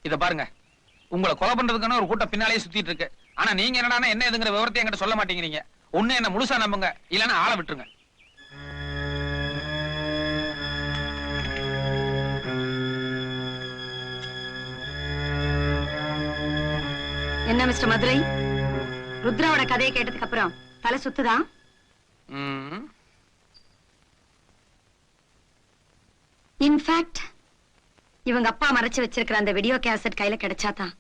இத பாருங்க, உங்களை கொலை பண்றதுக்கான ஒரு கூட்டம் பின்னாலேயே சுத்திட்டு இருக்கு. ஆனா நீங்க என்னடானா என்ன எதுங்கிற விவரத்தை என்கிட்ட சொல்ல மாட்டேங்கிறீங்க. ஒண்ணு என்ன முழுசா நம்புங்க, இல்லன்னா ஆளை விட்டுருங்க. என்ன மிஸ்டர் மதுரை, ருத்ராவோட கதையை கேட்டதுக்கு அப்புறம் தலை சுத்துதா? இன்ஃபேக்ட் இவங்க அப்பா மறைச்சு வச்சிருக்கிற அந்த வீடியோ கேசட் கையில கிடைச்சாதான்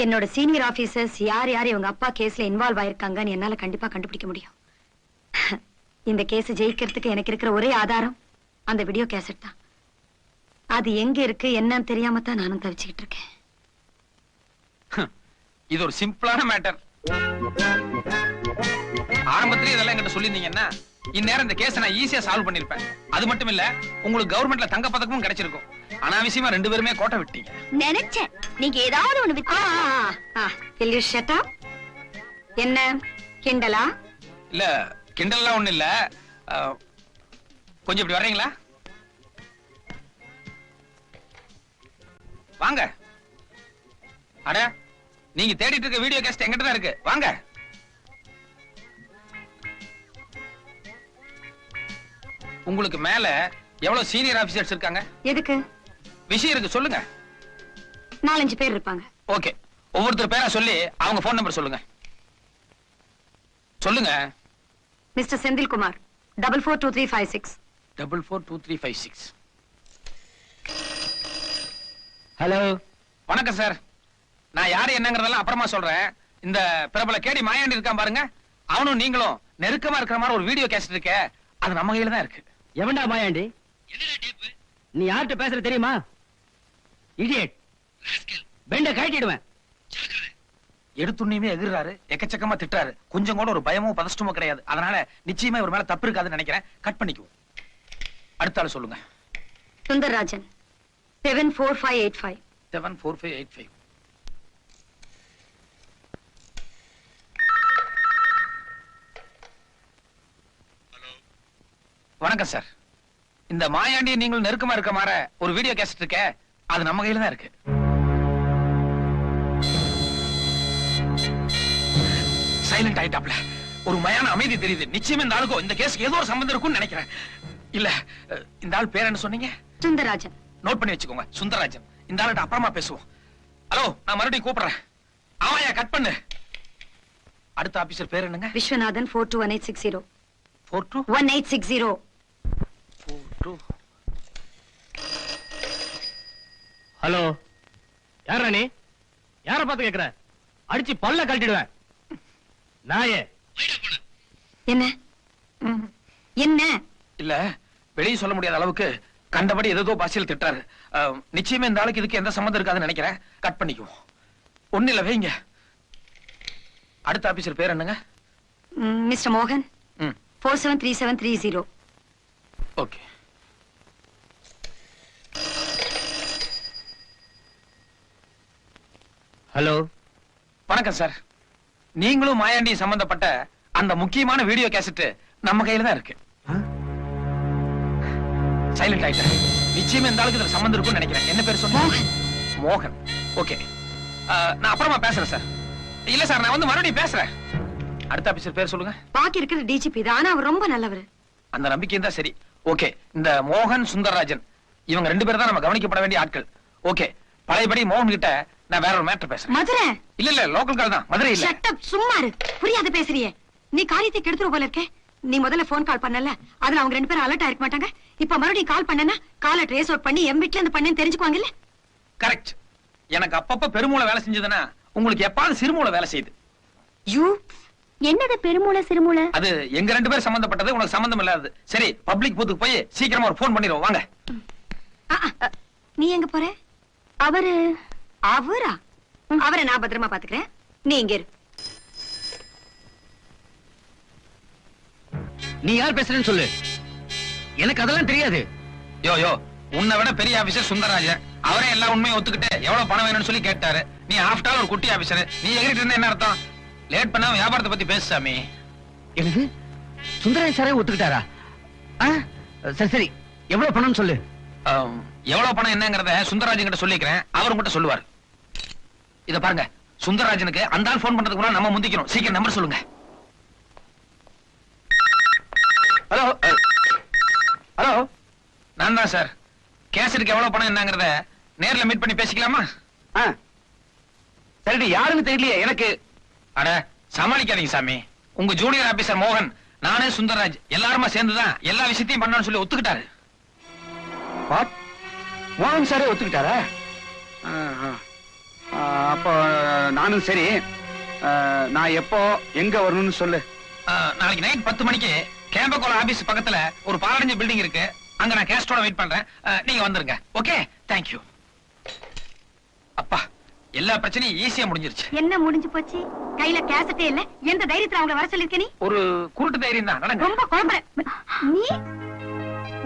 என்னோட சீனியர் ஆபீசர்ஸ் யார் யார் இவங்க அப்பா கேஸ்ல இன்வால்வ் ஆயிருக்காங்கன்னு என்னால கண்டிப்பா கண்டுபிடிக்க முடியும். இந்த கேஸ் ஜெயிக்கிறதுக்கு எனக்கு இருக்கிற ஒரே ஆதாரம் அந்த வீடியோ கேசட் தான். அது எங்க இருக்கு என்னன்னு தெரியாம தான் நானும் தவிச்சுக்கிட்டு இருக்கேன். இது ஒரு சிம்பிளான மேட்டர். ஆரம்பத்திலே இதெல்லாம் என்கிட்ட சொல்லியிருந்தீங்கன்னா இந்நேரம் இந்த கேஸை நான் ஈஸியா சால்வ் பண்ணிருப்பேன். அது மட்டும் இல்ல, உங்களுக்கு கவர்மெண்ட்ல தங்க பதக்கமும் கிடைச்சிருக்கும். அனாவசியமா 2 பேருமே கோட்டை விட்டீங்க. நினைச்சேன் நீங்க ஏதாவது ஒண்ணு விட்டு. என்ன கிண்டலா? இல்ல கிண்டல்லாம் ஒண்ணு இல்ல. கொஞ்சம் இப்படி வர்றீங்களா? வாங்க. அட, நீங்க தேடிட்டு இருக்க வீடியோ கேஸ்ட் எங்கிட்ட தான் இருக்கு. வாங்க. உங்களுக்கு மேல எவ்வளவு சீனியர் ஆபீசர்ஸ் இருக்காங்க? எதுக்கு? விஷயம் இருக்கு, சொல்லுங்க. 4-5 பேர் இருப்பாங்க. ஓகே, ஒவ்வொருத்தர் பேரா சொல்லி அவங்க போன் நம்பர் சொல்லுங்க. சொல்லுங்க. மிஸ்டர் செந்தில்குமார் 442356. 442356. ஹலோ, வணக்கம் சார். நான் யாரு என்னங்கறதெல்லாம் அப்புறமா சொல்றேன். இந்த பிரபல கேடி மாயாண்டி இருக்கான் பாருங்க, அவனும் நீங்களும் நெருக்கமா இருக்கிற மாதிரி ஒரு வீடியோ கேசட் இருக்கே, அது நம்ம கையில தான் இருக்கு. எவன்டா மாயாண்டி? நீ யார்கிட்ட பேசுற தெரியுமா? இடியட், பெண்ட கட்டிடுவேன். எடுத்துண்ணியுமே எதிர்றாரு, எக்கச்சக்கமா திட்டுறாரு. கொஞ்சம் கூட ஒரு பயமோ பதஷ்டமோ கிடையாது. அதனால நிச்சயமா இவர் மேல தப்பு இருக்காதுன்னு நினைக்கிறேன். கட் பண்ணிக்குவோம். அடுத்த ஆளு சொல்லுங்க. சுந்தரராஜன் 74585. 74585. வணக்கம் சார். இந்த மாயாண்டி நீங்கள் நெருக்கமா இருக்க மாற ஒரு வீடியோ கேசட் இருக்கே, அது நம்ம கையில தான் இருக்கு. சைலண்ட் ஆயிட்டாப்ல. ஒரு மயான அமைதி தெரியுது. நிச்சயமா இந்த ஆளுக்கும் இந்த கேஸ்க்கு ஏதோ ஒரு சம்பந்தம் இருக்கும்னு நினைக்கிறேன். இல்ல, இந்த ஆள் பேர் என்ன சொன்னீங்க? சுந்தரராஜன். நோட் பண்ணி வச்சுக்கோங்க, சுந்தரராஜன். இந்த ஆள்கிட்ட அப்புறமா பேசுவோம். ஹலோ, நான் மறுபடியும் கூப்பிடுறேன். ஆமாயா, கட் பண்ணு. அடுத்த ஆபீசர் பேர் என்னங்க? விஸ்வநாதன் 421860. 421860. 42. ஹலோ, யாரா நீ? யார பார்த்து கேக்குற? அடிச்சு பல்ல கழட்டிடுவேன். நாயே. என்ன என்ன? இல்ல, வெளியே சொல்ல முடியாத அளவுக்கு கண்டபடி ஏதோ பாசியல் திட்டாரு. நிச்சயமா இந்த ஆளுக்கு இதுக்கு எந்த சம்மந்தம் இருக்காதுன்னு நினைக்கிறேன். கட் பண்ணிக்குவோம். ஒண்ணு இல்ல, வைங்க. அடுத்த ஆபீசர் பேர் என்னங்க? மிஸ்டர் மோகன் 473730. ஓகே. ஹலோ, வணக்கம் சார். நீங்களும் மாயாண்டி சம்பந்தப்பட்ட அந்த முக்கியமான வீடியோ கேசட் நம்ம கையில தான் இருக்கு. சைலண்ட் ஆயிட்டேன். நிச்சயமா இந்த ஆளுக்கு இதுல சம்பந்தம் இருக்கும்னு நினைக்கிறேன். என்ன பேர் சொன்னீங்க? மோகன். ஓகே, நான் அப்புறமா பேசுறேன் சார். இல்ல சார், நான் வந்து மறுபடியும் பேசுறேன். அடுத்த ஆபீசர் பேர் சொல்லுங்க. பாக்கி இருக்கிற டிஜிபி தான், ஆனா அவர் ரொம்ப நல்லவர். அந்த நம்பிக்கை தான் சரி. ஓகே, இந்த மோகன் சுந்தரராஜன் இவங்க 2 பேர் தான் நம்ம கவனிக்கப்பட வேண்டிய ஆட்கள். ஓகே, பழையபடி மோகன் கிட்ட நான் வேற ஒரு மேட்டர் பேசுறேன். மதுரை? இல்ல, லோக்கல் கால் தான். மதுரை இல்ல. ஷட் அப், சும்மா இரு. புரியாத பேசுறியே. நீ காரியத்தை கெடுத்துற போல இருக்கே. நீ முதல்ல போன் கால் பண்ணல, அதுல அவங்க 2 பேரும் அலர்ட் ஆயிருக்க மாட்டாங்க. இப்ப மறுபடியும் கால் பண்ணனா காலை ட்ரேஸ் அவுட் பண்ணி எம் வீட்ல இருந்து பண்ணேன்னு தெரிஞ்சுக்குவாங்கல்ல. கரெக்ட். எனக்கு அப்பப்ப பெருமூளை வேலை செஞ்சதுன்னா உங்களுக்கு எப்பாவது சிறுமூளை வேலை செய்யுது. யூ என்னது பெருமூளை சிறுமூளை? அது எங்க 2 பேரும் சம்பந்தப்பட்டது, உனக்கு சம்பந்தம் இல்லாதது. சரி, பப்ளிக் பூத்துக்கு போய் சீக்கிரமா ஒரு போன் பண்ணிடுவோம். வாங்க. நீ எங்க போற? அவரா? அவரை நான் பத்திரமா பாத்துக்கிறேன். நீ இங்க இரு. நீ யார் பேசுறேன்னு சொல்லு. எனக்கு அதெல்லாம் தெரியாது. யோ, உன்னை விட பெரிய ஆபீசர் சுந்தரராஜன். அவரே எல்லா உண்மையும் ஒத்துக்கிட்டு எவ்வளவு பணம் வேணும்னு சொல்லி கேட்டாரு. நீ ஆஃப்டர் ஆல் ஒரு குட்டி ஆபீசர். நீ எங்கிட்ட இருந்தா என்ன அர்த்தம்? லேட் பண்ணாம வியாபாரத்தை பத்தி பேசு சாமி. எனக்கு சுந்தரராஜன் சாரே ஒத்துக்கிட்டாரா? சரி, எவ்வளவு பணம் சொல்லு. எவ்வளவு பணம் என்னங்கறத சுந்தரராஜன் கிட்ட சொல்லிக்கிறேன், அவர் உங்ககிட்ட சொல்லுவார். இத பாருங்க, சுந்தரராஜனுக்கு அந்த ஆள் போன் பண்றதுக்கு முன்னாடி நம்ம முந்திக்கணும். சீக்கிரம் நம்பர் சொல்லுங்க. ஹலோ ஹலோ, நான் தான் சார். கேசட்டுக்கு எவ்வளவு பணம் என்னங்கறத நேர்ல மீட் பண்ணி பேசிக்கலாமா? சரிடி, யாருன்னு தெரியலையே எனக்கு. அட சமாளிக்காதீங்க சாமி. உங்க ஜூனியர் ஆபீசர் மோகன், நானே சுந்தரராஜ் எல்லாருமா சேர்ந்துதான் எல்லா விஷயத்தையும் பண்ணணும்னு சொல்லி ஒத்துக்கிட்டாரு. வாட்? மோகன் சாரே ஒத்துக்கிட்டாரா? அப்போ நானும் சரி. நான் எப்போ எங்க வரணும்னு சொல்லு. நாளைக்கு நைட் 10 மணிக்கு கேம்பகோல ஆபீஸ் பக்கத்துல ஒரு பாலடைஞ்ச பில்டிங் இருக்கு. அங்க நான் கேஸ்டோட வெயிட் பண்றேன். நீங்க வந்துருங்க. Okay, thank you. அப்பா, எல்லா பிரச்சனையும் ஈஸியா முடிஞ்சிருச்சு. என்ன முடிஞ்சு போச்சு? கையில கேசட்டே இல்ல. எந்த தைரியத்துல அவங்க வர சொல்லிருக்க நீ? ஒரு குருட்டு தைரியம் தான். நடங்க. ரொம்ப கோபம். நீ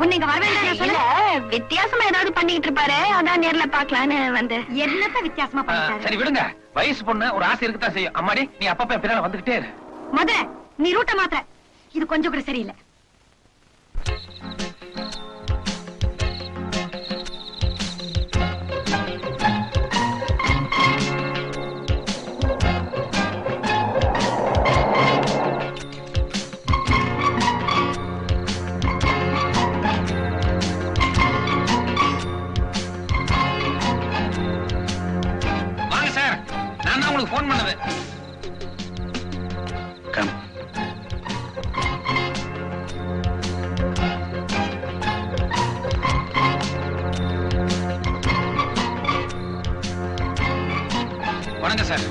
உன்னை இங்க வர வேண்டாம் சொல்ல. வித்தியாசமா ஏதாவது பண்ணிட்டு இருப்பாரு, அதான் நேர்ல பாக்கலான்னு வந்து. என்னத்த வித்தியாசமா பண்ணிட்டாரு? சரி விடுங்க, வயசு பொண்ணு ஒரு ஆசை இருக்குதான் செய்யும். அம்மாடி, நீ அப்பப்ப பின்னால வந்துகிட்டே இரு. மதுரை, நீ ரூட்ட மாத்திர. இது கொஞ்சம் கூட சரியில்லை. வாங்க சார், நான் தான் உங்களுக்கு போன் பண்ணது. கம். வணக்கம் சார்.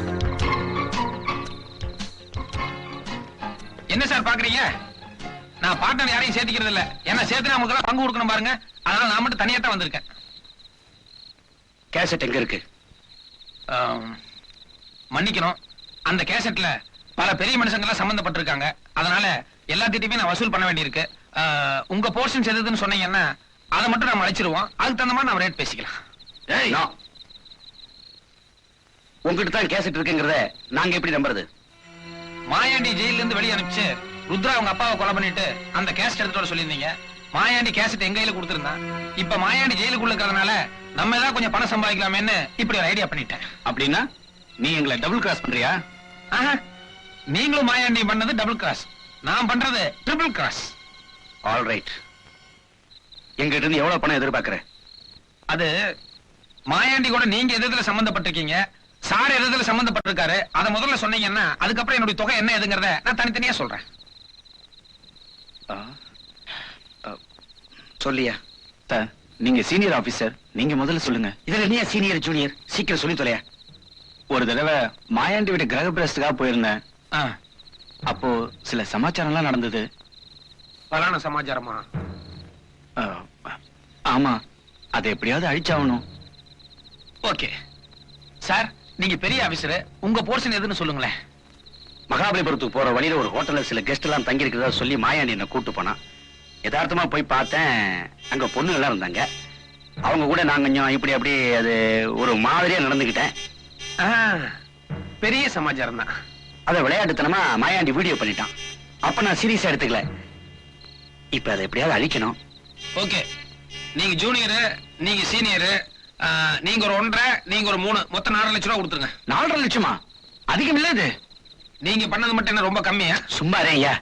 என்ன சார் பாக்குறீங்க? நான் பார்ட்னர் யாரையும் சேர்த்துக்கிறது இல்ல. ஏன்னா சேர்த்து நமக்கு பங்கு கொடுக்கணும் பாருங்க. அதனால நான் மட்டும் தனியா தான் வந்திருக்கேன். கேசட் எங்க இருக்கு? மன்னிக்கணும், அந்த கேசட்ல பல பெரிய மனுஷங்க சம்பந்தப்பட்டிருக்காங்க. அதனால எல்லாத்திட்டையுமே நான் வசூல் பண்ண வேண்டியிருக்கு. உங்க போர்ஷன் எதுன்னு சொன்னீங்கன்னா அதை மட்டும் நம்ம அழைச்சிருவோம். அதுக்கு தகுந்த மாதிரி நம்ம ரேட் பேசிக்கலாம். ஏய், உங்ககிட்ட தான் கேசட் இருக்குங்கிறத நாங்க எப்படி நம்புறது? மாயாண்டி ஜெயில இருந்து வெளியே அனுப்பிச்சு ருத்ரா அவங்க அப்பாவை கொலை பண்ணிட்டு அந்த கேசட் எடுத்துட்டு வர சொல்லியிருந்தீங்க. மாயாண்டி கேசட் எங்க கையில கொடுத்திருந்தான். இப்ப மாயாண்டி ஜெயிலுக்குள்ள இருக்கிறதுனால நம்ம ஏதாவது கொஞ்சம் பணம் சம்பாதிக்கலாமேன்னு இப்படி ஒரு ஐடியா பண்ணிட்டேன். அப்படின்னா நீ எங்களை டபுள் கிராஸ் பண்றியா? ஆஹா, நீங்களும் மாயாண்டி பண்ணது டபுள் கிராஸ், நான் பண்றது ட்ரிபிள் கிராஸ். All right. எங்கிட்ட இருந்து எவ்வளவு பணம் எதிர்பார்க்கிற? அது மாயாண்டி கூட நீங்க எதுல சம்பந்தப்பட்டிருக்கீங்க, சார் எதுல சம்பந்தப்பட்டிருக்காரு, அதை முதல்ல சொன்னீங்கன்னா அதுக்கப்புறம் என்னுடைய தொகை என்ன எதுங்கிறத நான் தனித்தனியா சொல்றேன். சொல்லியா? நீங்க சீனியர் ஆபீசர், நீங்க முதல்ல சொல்லுங்க. இதுல நீ சீனியர் ஜூனியர், சீக்கிரம் சொல்லி தொலையா. ஒரு தடவை மாயாண்டி வீட்டு கிரக பிரவேசத்துக்காக போயிருந்தேன். அப்போ சில சமாச்சாரம்லாம் நடந்தது. பலான சமாச்சாரமா? ஆமா, அதை எப்படியாவது அழிச்சாகணும். ஓகே சார், நீங்க பெரிய ஆபீசர், உங்க போர்ஷன் எதுன்னு சொல்லுங்களேன். மகாபலிபுரத்துக்கு போற வழியில ஒரு ஹோட்டல்ல சில கெஸ்ட் எல்லாம் தங்கி இருக்கிறதா சொல்லி மாயாண்டி என்ன கூட்டு போனா. யதார்த்தமா போய் பார்த்தேன், அங்க பொண்ணு எல்லாம் இருந்தாங்க. அவங்க கூட நான் கொஞ்சம் இப்படி அப்படி அது ஒரு மாதிரியா நடந்துகிட்டேன். பெரிய சமாச்சாரம் தான். அத விளையாட்டுத்தனமா மாயாண்டி வீடியோ பண்ணிட்டான். அப்ப நான் சீரியஸா எடுத்துக்கல. இப்ப அதை எப்படியாவது அழிக்கணும். ஓகே, நீங்க ஜூனியர், நீங்க சீனியர், நீங்க ஒரு 1.5, நீங்க ஒரு 3, மொத்தம் 4 லட்சம் ரூபாய் கொடுத்துருங்க. 4.5 லட்சமா? அதிகம் இல்ல இது. நீங்க பண்ணது மட்டும் என்ன ரொம்ப கம்மியா? சும்மா ஐயா,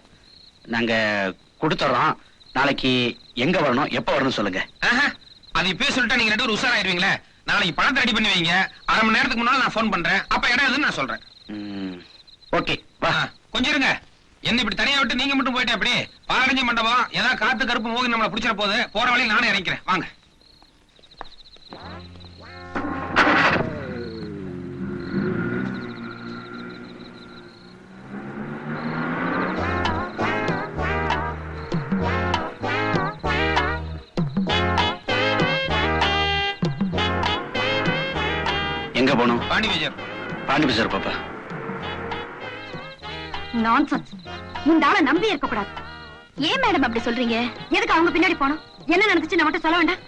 நாங்க கொடுத்துறோம். நாளைக்கு எங்க வரணும், எப்ப வரணும் சொல்லுங்க. அது இப்பயே சொல்லிட்டா நீங்க 2 பேரும் உஷாராயிருவீங்களே. நாளைக்கு பணத்தை ரெடி பண்ணி வைங்க. 1/2 மணி நேரத்துக்கு முன்னால நான் போன் பண்றேன். அப்ப இடம் எதுன்னு நான் சொல்றேன். ஓகே வா. கொஞ்சம் இருங்க, என்ன இப்படி தனியா விட்டு நீங்க மட்டும் போயிட்டே அப்படி பாலடைஞ்ச மண்டபம் ஏதாவது காத்து கருப்பு மோகி நம்மளை பிடிச்சிட போகுது. போற வழியில் நானே இறங்கிறேன், வாங்க. எங்க போகணும்? பாண்டி விஜயம். பாண்டி பஜார் பாப்பா. நான்சென்ஸ். இந்த ஆளை நம்பி இருக்க கூடாது. ஏன் மேடம் அப்படி சொல்றீங்க? எதுக்கு அவங்க பின்னாடி போனோம்? என்ன நடந்துச்சு நம்ம சொல்ல வேண்டாம்?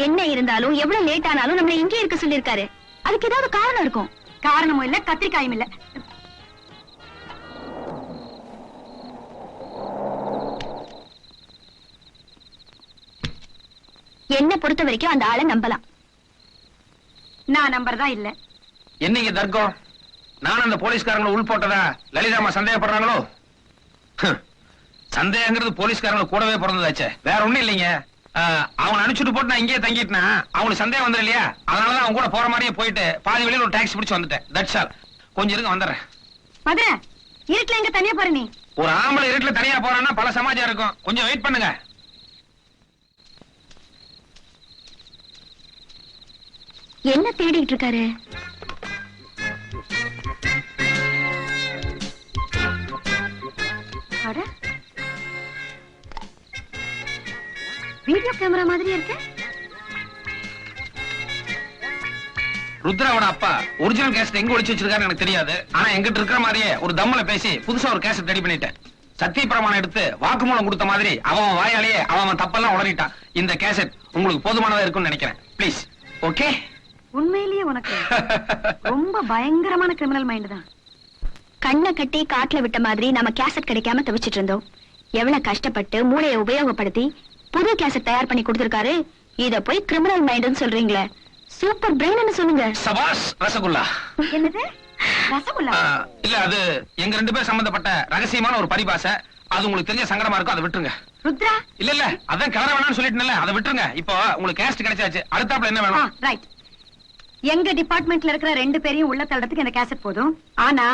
என்ன இருந்தாலும் எவ்வளவு லேட் ஆனாலும் நம்மள இங்கே இருக்க சொல்லிருக்காரு. அதுக்கு ஏதாவது காரணம் இருக்கும். காரணமும் இல்ல, கத்திரிக்காயும் இல்ல. என்ன பொறுத்த வரைக்கும் அந்த ஆளை நம்பலாம். நான் நம்பறதா இல்ல. என்னங்க தர்க்கம்? நான் அந்த போலீஸ்காரங்களை உள் போட்டதா லலிதாமா சந்தேகப்படுறாங்களோ? சந்தேகங்கிறது போலீஸ்காரங்க கூடவே பிறந்ததாச்சே, வேற ஒண்ணும் இல்லைங்க. அவனை அனுப்பிச்சுட்டு போட்டு நான் இங்கேயே தங்கிட்டேன்னா அவனுக்கு சந்தேகம் வந்துடும் இல்லையா? அதனாலதான் அவங்க கூட போற மாதிரியே போயிட்டு பாதி வெளியில ஒரு டாக்ஸி பிடிச்சு வந்துட்டேன். That's all. கொஞ்சம் இருங்க, வந்துடுறேன். மதுரை, இருட்டுல எங்க தனியா போற நீ? ஒரு ஆம்பளை இருட்டுல தனியா போறான்னா பல சமாஜம் இருக்கும். கொஞ்சம் வெயிட் பண்ணுங்க. என்ன தேடிட்டு இருக்காரு? அட, வீடியோ கேமரா மாதிரி இருக்கு. ருத்ராவோட அப்பா ஒரிஜினல் கேசட் எங்க ஒளிச்சு வச்சிருக்காரு எனக்கு தெரியாது. ஆனா எங்கிட்ட இருக்கிற மாதிரியே ஒரு தம்ல பேசி புதுசா ஒரு கேசட் ரெடி பண்ணிட்டேன். சத்திய பிரமாணம் எடுத்து வாக்குமூலம் கொடுத்த மாதிரி அவன் வாயாலேயே அவன் தப்பெல்லாம் உளறிட்டான். இந்த கேசட் உங்களுக்கு போதுமானதா இருக்கும்னு நினைக்கிறேன். ப்ளீஸ். ஓகே? உண்மையிலேயே உனக்கு ரொம்ப பயங்கரமான கிரிமினல் மைண்ட் தான். கண்ணை கட்டி காட்டுல விட்ட மாதிரி நம்ம கேசட் கிடைக்காம தவிச்சிட்டு இருந்தோம். எவ்வளவு கஷ்டப்பட்டு மூளையை உபயோகப்படுத்தி புது கேசட் தயார் பண்ணி கொடுத்திருக்காரு. இத போய் கிரிமினல் மைண்ட்னு சொல்றீங்களே, சூப்பர் பிரெயின் சொல்லுங்க. சபாஸ் ரசகுல்லா. என்னது ரசகுல்லா? இல்ல, அது எங்க 2 பேர் சம்பந்தப்பட்ட ரகசியமான ஒரு பரிபாஷை. அது உங்களுக்கு தெரிஞ்ச சங்கடமா இருக்கும், அதை விட்டுருங்க. ருத்ரா, இல்ல அதான் கிளற வேணாம்னு சொல்லிட்டேன்ல, அதை விட்டுருங்க. இப்போ உங்களுக்கு கேசட் கிடைச்சாச்சு, அடுத்தாப்புல என்ன வேணும்? ரைட். எங்க டிபார்ட்மெண்ட்ல இருக்கிற 2 பேரையும் உள்ள தள்ளறதுக்கு இந்த கேசட் போதும். ஆனா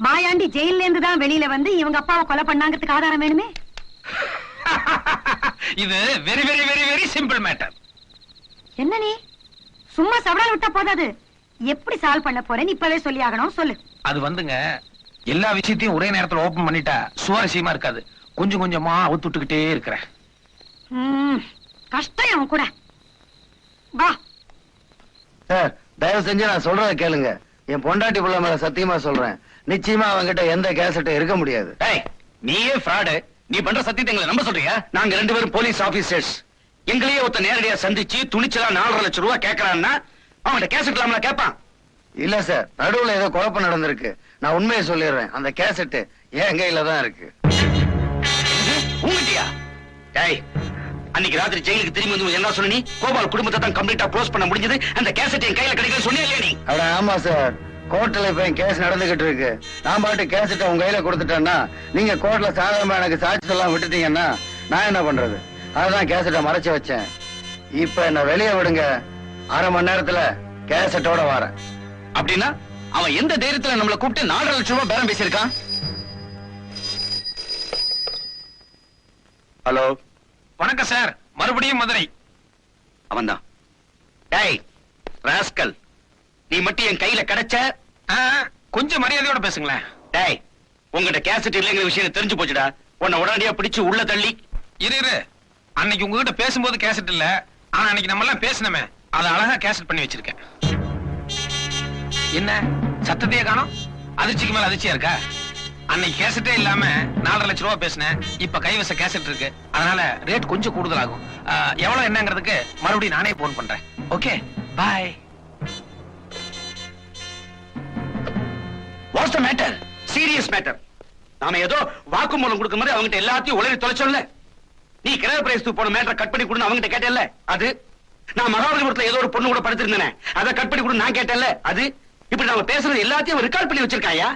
மாயாண்டி ஜெயில இருந்து தான் வெளியில வந்து இவங்க அப்பாவை கொலை பண்ணாங்கிறதுக்கு ஆதாரம் வேணுமே. இது very very very very simple matter. என்ன நீ சும்மா சவடால் விட்டா போதாது, எப்படி சால்வ் பண்ண போறேன்னு இப்பவே சொல்லி ஆகணும். சொல்லு. அது வந்துங்க, எல்லா விஷயத்தையும் ஒரே நேரத்துல ஓபன் பண்ணிட்டா சுவாரஸ்யமா இருக்காது. கொஞ்சம் கொஞ்சமா அவுத்து விட்டுக்கிட்டே இருக்கிறேன். கஷ்டம் அவன் கூட. வா சார், தயவு செஞ்சு நான் சொல்றத கேளுங்க. என் பொண்டாட்டி புள்ள மேல சத்தியமா சொல்றேன், நிச்சயமா அவங்கிட்ட எந்த கேசட்டும் இருக்க முடியாது. டேய், நீயே ஃப்ராடு. நீ பண்ற சத்தியத்தை எங்களை நம்ப சொல்றியா? நாங்க 2 பேரும் போலீஸ் ஆபீசர்ஸ். எங்களையே ஒருத்த நேரடியா சந்திச்சு துணிச்சலா 4.5 லட்சம் ரூபாய் கேட்கறான்னா அவன்கிட்ட கேசட் இல்லாமல கேட்பான். இல்ல சார், நடுவுல ஏதோ குழப்பம் நடந்திருக்கு. நான் உண்மையை சொல்லிடுறேன், அந்த கேசட் என் கையில தான் இருக்கு. உங்கட்டியா? டேய், அன்னைக்கு ராத்திரி ஜெயிலுக்கு திரும்பி வந்து என்ன சொன்ன நீ? கோபால் குடும்பத்தை தான் கம்ப்ளீட்டா க்ளோஸ் பண்ண முடிஞ்சது, அந்த கேசட் என் கையில கிடைக்கல சொன்னியா இல்லையா நீ? அட ஆமா சார், கோர்ட்ல இப்ப என் கேஸ் நடந்துகிட்டு இருக்கு. நான் பாட்டு கேசட்டை உங்க கையில கொடுத்துட்டேன்னா, நீங்க கோர்ட்ல சாதாரணமா எனக்கு சாட்சி எல்லாம் விட்டுட்டீங்கன்னா நான் என்ன பண்றது? அதுதான் கேசட்டை மறைச்சு வச்சேன். இப்ப என்ன வெளியே விடுங்க, அரை மணி நேரத்துல கேசட்டோட வரேன். அப்படின்னா அவன் எந்த தைரியத்துல நம்மள கூப்பிட்டு 4.5 லட்சம் ரூபாய் பேரம் பேசியிருக்கான்? ஹலோ, வணக்கம் சார், மறுபடியும் மதுரை. அவன்தான். டேய் ராஸ்கல், நீ மட்டும் என் கையில கிடைச்ச. கொஞ்சம் மரியாதையோட பேசுங்களேன். டேய், உங்ககிட்ட கேசட் இல்லைங்கிற விஷயம் தெரிஞ்சு போச்சுடா. உன்னை உடனடியா பிடிச்சு உள்ள தள்ளி. இரு, அன்னைக்கு உங்ககிட்ட பேசும்போது கேசட் இல்ல, ஆனா அன்னைக்கு நம்ம எல்லாம் பேசணுமே, அதை அழகா கேசட் பண்ணி வச்சிருக்கேன். என்ன சத்தத்தையே காணோம்? அதிர்ச்சிக்கு மேல அதிர்ச்சியா இருக்கா? அன்னைக்கு கேசட்டே இல்லாம 4.5 லட்சம் ரூபாய் பேசினேன். இப்ப கைவச கேசட் இருக்கு, அதனால ரேட் கொஞ்சம் கூடுதலாகும். எவ்வளவு என்னங்கிறதுக்கு மறுபடியும் நானே போன் பண்றேன். Okay, bye. What's the matter? Serious matter. நாம ஏதோ வாக்குமூலம் கொடுக்க மாதிரி அவங்கிட்ட எல்லாத்தையும் உளறி தொலைச்சோம்ல. நீ கிரக பிரைஸ்க்கு போன மேட்டரை கட் பண்ணி கொடுன்னு அவங்கிட்ட கேட்டேல்ல, அது. நான் மகாபலிபுரத்துல ஏதோ ஒரு பொண்ணு கூட படுத்திருந்தேனே, அதை கட் பண்ணி கொடுன்னு நான் கேட்டேன்ல, அது. இப்படி நாம பேசுறது எல்லாத்தையும் ரெக்கார்ட் பண்ணி வச்சிருக்காயா?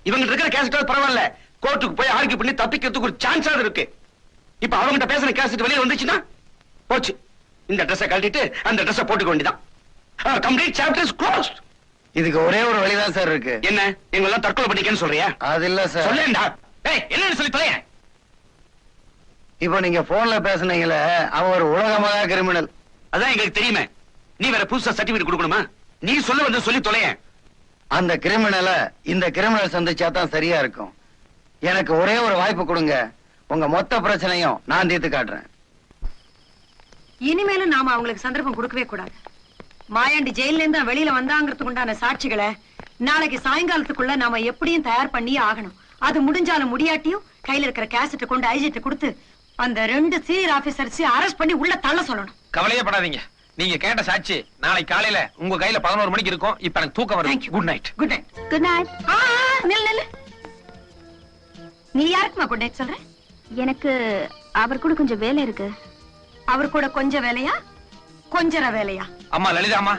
இவங்கிட்ட இருக்கிற கேசட் பரவாயில்ல, கோர்ட்டுக்கு போய் ஆர்கியூ பண்ணி தப்பிக்கிறதுக்கு ஒரு சான்ஸாவது இருக்கு. இப்ப அவங்கிட்ட பேசுற கேசட் வெளியே வந்துச்சுன்னா போச்சு. இந்த ட்ரெஸ்ஸை கழட்டிட்டு அந்த ட்ரெஸ்ஸை போட்டுக்க வேண்டியதான். Complete chapter is closed. இதுக்கு ஒரே ஒரு வழிதான் சார் இருக்கு. என்ன, எங்கெல்லாம் தற்கொலை பண்ணிக்கன்னு சொல்றியா? அது இல்ல சார். சொல்லேன்டா. டேய், என்னன்னு சொல்லி தொலைய. இப்ப நீங்க போன்ல பேசுனீங்களே, அவன் ஒரு உலகமாக கிரிமினல். அதான் எங்களுக்கு தெரியுமே. நீ வேற புதுசா சர்டிபிகேட் கொடுக்கணுமா? நீ சொல்ல வந்து சொல்லி தொலைய. அந்த கிரிமினலை இந்த கிரிமினல் சந்திச்சா தான் சரியா இருக்கும். எனக்கு ஒரே ஒரு வாய்ப்பு கொடுங்க, உங்க மொத்த பிரச்சனையும் நான் தீர்த்து காட்டுறேன். இனிமேலும் நாம அவங்களுக்கு சந்தர்ப்பம் கொடுக்கவே கூடாது. மாயாண்டி ஜெயில இருந்து வெளியில வந்தாங்கிறதுக்கு உண்டான சாட்சிகளை நாளைக்கு சாயங்காலத்துக்குள்ள நாம எப்படியும் தயார் பண்ணியே ஆகணும். அது முடிஞ்சாலும் முடியாட்டியும் கையில இருக்கிற கேசட்டை கொண்டு ஐஜிட்ட கொடுத்து அந்த 2 சீனியர் ஆபீசர்ஸ் அரெஸ்ட் பண்ணி உள்ள தள்ள சொல்லணும். கவலையே படாதீங்க, நீங்க கேட்ட சாட்சி நாளை காலையில உங்க கையில 11 மணிக்கு இருக்கும். இப்ப எனக்கு தூக்கம் வருது. Good night. Good night. Good night. நில்லு. நீ யாருக்குமா குட் நைட் சொல்ற? எனக்கு அவர் கூட கொஞ்சம் வேலை இருக்கு. அவர் கூட கொஞ்சம் வேலையா? கொஞ்சற வேலையா? அம்மா லலிதாம்மா,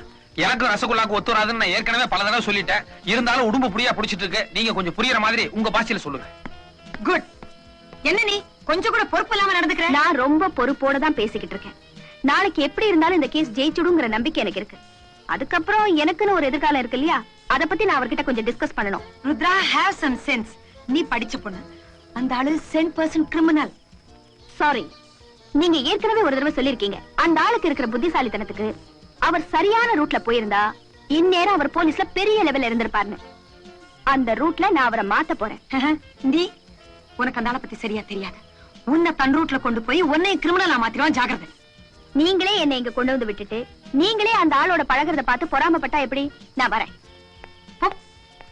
எனக்கு ரசகுல்லாக்கு ஒத்து வராதுன்னு நான் ஏற்கனவே பல தடவை சொல்லிட்டேன். இருந்தாலும் உடம்பு புடியா புடிச்சிட்டு இருக்கு. நீங்க கொஞ்சம் புரியுற மாதிரி உங்க பாஷையில சொல்லுங்க. குட். என்ன நீ கொஞ்சம் கூட பொறுப்பு இல்லாம நடந்துக்கிற? நான் ரொம்ப பொறுப்போட தான் பேசிக்கிட்டு இருக்கேன். நாளைக்கு எப்படி இருந்தாலும் இந்த கேஸ் ஜெயிச்சுடுங்கிற நம்பிக்கை எனக்கு இருக்கு. அதுக்கப்புறம் எனக்குன்னு ஒரு எதிர்காலம் இருக்கு இல்லையா, அத பத்தி நான் அவர்கிட்ட கொஞ்சம் டிஸ்கஸ் பண்ணணும். Rudra, have some sense. நீ படிச்ச பொண்ணு, அந்த ஆளு 100% கிரிமினல். சாரி, நீங்க ஏற்கனவே ஒரு தடவை சொல்லிருக்கீங்க, அந்த ஆளுக்கு இருக்கிற புத்திசாலித்தனத்துக்கு அவர் சரியான ரூட்ல போயிருந்தா இந்நேரம் அவர் போலீஸ்ல பெரிய லெவல்ல இருந்திருப்பாருன்னு. அந்த ரூட்ல நான் அவரை மாத்த போறேன். நீ உனக்கு அந்த ஆளை பத்தி சரியா தெரியாது. உன்னை தன் ரூட்ல கொண்டு போய் உன்னை கிரிமினலா மாத்திடுவான், ஜாக்கிரதை. நீங்களே என்னை இங்க கொண்டு வந்து விட்டுட்டு நீங்களே அந்த ஆளோட பழகுறத பார்த்து பொறாமப்பட்டா எப்படி? நான் வரேன்.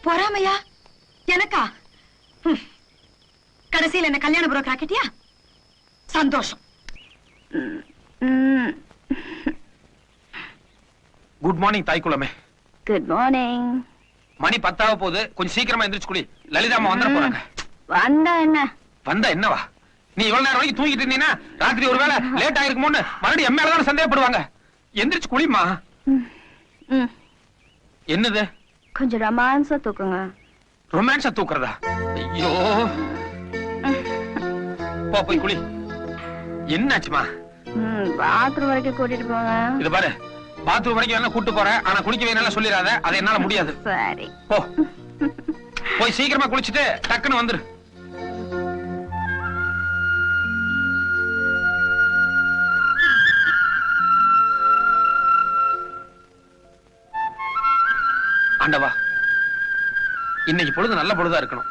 பொறாமையா? எனக்கா? கடைசியில் என்ன கல்யாண புரோக்கர் ஆக்கிட்டியா? சந்தோஷம். குட் மார்னிங் தாய்க்குளமே. Good morning. மணி 10 போகுது, கொஞ்சம் சீக்கிரமா எந்திரிச்சு குடி. லலிதாம்மா வந்துட போறாங்க. வந்தா என்ன? வந்தா என்னவா? நீ இவ்வளவு நேரம் வரைக்கும் தூங்கிட்டு இருந்தீங்கன்னா ராத்திரி ஒருவேளை லேட் ஆயிருக்குமோன்னு மறுபடியும் என் மேலதான் சந்தேகப்படுவாங்க. எந்திரிச்சு குளிமா. என்னது? கொஞ்சம் ரொமான்ஸா தூக்குங்க. ரொமான்ஸா தூக்குறதா? ஐயோ, போ போய் குளி. என்னாச்சுமா? பாத்ரூம் வரைக்கும் கூட்டிட்டு போங்க. இது பாரு, பாத்ரூம் வரைக்கும் வேணா கூட்டு போறேன், ஆனா குளிக்க வேணாலும் சொல்லிடாத. அது என்னால முடியாது. சரி, போ போய் சீக்கிரமா குளிச்சுட்டு டக்குன்னு வந்துரு. ஆண்டவா, இன்னைக்கு பொழுது நல்ல பொழுதா இருக்கணும்.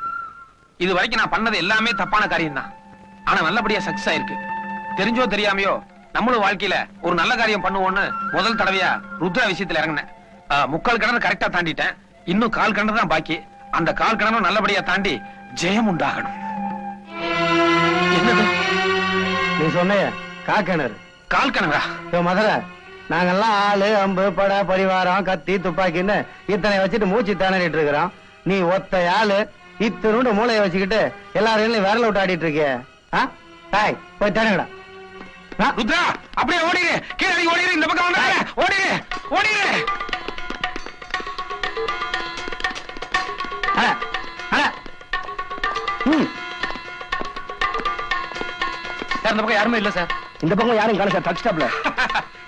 இது வரைக்கும் நான் பண்ணது எல்லாமே தப்பான காரியம் தான். ஆனா நல்லபடியா சக்சஸ் ஆயிருக்கு. தெரிஞ்சோ தெரியாமையோ நம்மளும் வாழ்க்கையில ஒரு நல்ல காரியம் பண்ணுவோம்னு முதல் தடவையா ருத்ரா விஷயத்துல இறங்கினேன். 3/4 கிணறு கரெக்டா தாண்டிட்டேன். இன்னும் 1/4 கிணறு தான் பாக்கி. அந்த 1/4 கிணறும் நல்லபடியா தாண்டி ஜெயம் உண்டாகணும். என்னது நீ சொன்னைய காக்கிணறு? 1/4 கிணறா? மதுரை, நாங்கெல்லாம் ஆளு, அம்பு, படை, பரிவாரம், கத்தி, துப்பாக்கின்னு இத்தனை வச்சுட்டு மூச்சு திணறிட்டு இருக்கிறோம். நீ ஒத்த ஆளு இத்தனோட மூளையை வச்சுக்கிட்டு எல்லாரும் விரல விட்டு ஆடிட்டு இருக்கிய. போய் தடுங்கடா. ருத்ரா, அப்படியே ஓடிடு. கீழே இறங்கி ஓடிடு. இந்த பக்கம் வந்தாங்க. ஓடிடு, ஓடிடு. சார், இந்த பக்கம் யாருமே இல்ல சார். இந்த பக்கம் யாரும் காண சார். டச் ஸ்டாப்ல